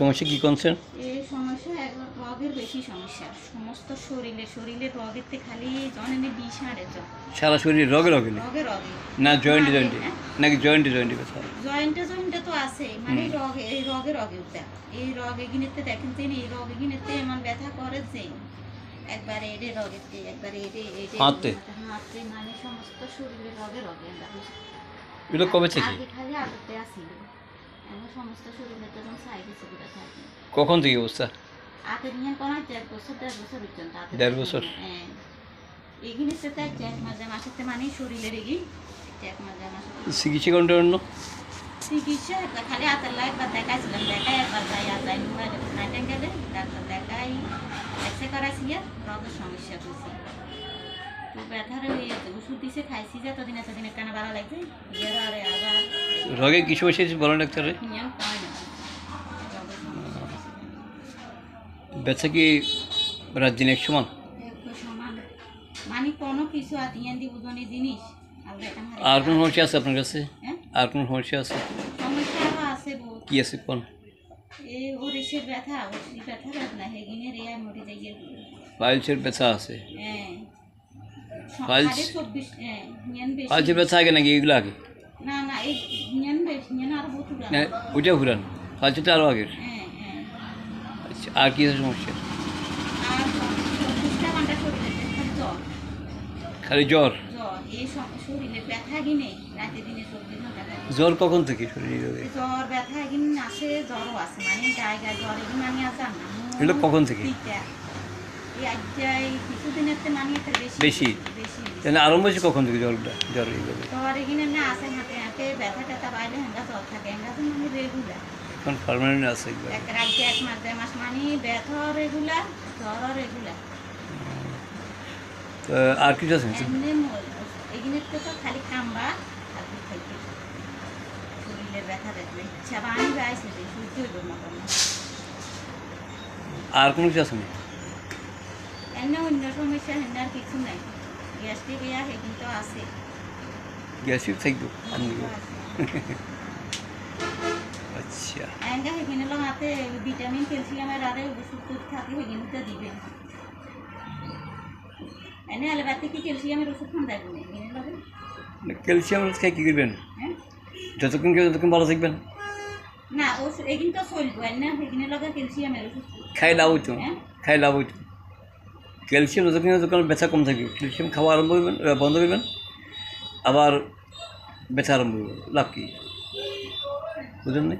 সমস্যা কি করছেন? এই সমস্যা রগের বেশি সমস্যা, সমস্ত শরীরের রগেতে খালি জনেনে বিষ হাঁড়ে জ্বর, সারা শরীর রগে রগে রগে রগে না জয়েন্টে জয়েন্টে নাকি জয়েন্টে জয়েন্টে ব্যথা? জয়েন্টে তো আছে, মানে রগে এই রগে উঠা এই রগে গিনেতে দেখেন যে এই রগে গিনেতে এমন ব্যথা করে যে একবারে এডে রগেতে একবারে এডে হাতে মানে সমস্ত শরীরের রগে এগুলো কবে থেকে? আগে খালি আদতে আসিল, এখন সমস্ত শরীরে তো যখন সাইড হচ্ছে ব্যথা। কখন থেকে অবস্থা? আগে নিয়ে কোনো 1 বছর 1.5 বছর পর্যন্ত 1.5 বছর? হ্যাঁ, এগিয়ে সেটা এক মাসে মানে শরীরের এগিয়ে এক মাসে চিকিৎসা কোনটার জন্য? চিকিৎসা খালি আতাল্লা একবার দেখাইছিলাম, দেখাই একবার যাই নাইটেন গেলে ডাক্তার দেখাই এক্সরে করাইছি, রগের সমস্যা করছি তো ব্যথার ওই ওষুধ দিছে খাইছি, যে এতদিন কেন ভালো লাগছে বিয়ের আরে আবার রগে কিছু বেশি বলেন ডাক্তারে? নিয়ম পায় না ব্যথা কি রাত দিন এক সমান? সমান, মানে কোনো কিছু আতিয়ান দি বুঝনি জিনিস। আর কোনো সমস্যা আছে আপনার কাছে? হ্যাঁ, আর কোনো সমস্যা আছে? সমস্যা আরো আছে বহুত। কি আছে কোন? এই ওরিসের ব্যথা, ওরিসের ব্যথা না হেগিনের এই মরে যাইয়ে পাইলসের ব্যথা আছে? হ্যাঁ, পাইলস 24 হ্যাঁ নিয়ন বেশি। পাইলসের ব্যথা আগে নাকি এগুলো আগে? না এই নিয়ন বেশি, নিয়ন আর বহুত উড়া। না ওইটা ঘুরান, পাইলসটা আরও আগের। হ্যাঁ হ্যাঁ, আচ্ছা আর কি আছে সমস্যা? আর 24টা ঘন্টা শরীরে জ্বর খালি জ্বর? জ্বর এই শরীরে ব্যথা গিনে রাতে দিনে 24 ঘন্টা জ্বর কখন থেকে শরীরে? জ্বর ব্যথা এগিন আছে, জ্বরও আছে, মানে গায়ে জ্বর এগিন মানি আছে না এগুলো কখন থেকে? এই আজকে কিছুদিনের মানে একটা বেশি? বেশি তাহলে আরম্ভ হয়েছে কখন থেকে জ্বরটা? জ্বর এইভাবে জ্বর এগিনে না আছে, হাতে হাতে ব্যথা ট্যাথা বাইরে হ্যাঙ্গা জ্বর থাকে, হ্যাঙ্গা তো মানে রেগুলার এখন পার্মানেন্ট আছে একবার? এক রাজ্যে 1 মাস 2 মাস মানে ব্যথা রেগুলার, জ্বরও রেগুলার। তো আর কিছু আছে? এমনি এগিনে তো খালি কামবা আর খাইতে শরীরের ব্যথা দেখলে ইচ্ছা বানি যাইছে যে সহ্য হইব না কোনো। আর কোনো কিছু আছে না? এমনি অন্য সমস্যা হেন আর কিছু নাই, গ্যাস্ট্রিক ইয়া হে কিন্তু আছে। গ্যাসিক থাকবো আচ্ছা এঙ্গা হেগিনে হাতে ভিটামিন ক্যালসিয়ামের আরে ওষুধ থাকে হেগিনে তো দিবেন। এনে আলেবাতে কি ক্যালসিয়ামের ওষুধ খান দেয় না হেগিনে লগে? ক্যালসিয়াম খাই কী করবেন? হ্যাঁ, যতক্ষণ ভালো থাকবেন। না ও এগিন তো চলবো, এনে হেগিনে লগে ক্যালসিয়ামের ওষুধ খাই লাভ হইতো, খাই লাভ হইতো। ক্যালসিয়াম যতক্ষণ ব্যথা কম থাকবে ক্যালসিয়াম খাওয়া আরম্ভ করবেন, বন্ধ করবেন, আবার ব্যথা আরম্ভ করবেন, লাভ কী বুঝলেন না?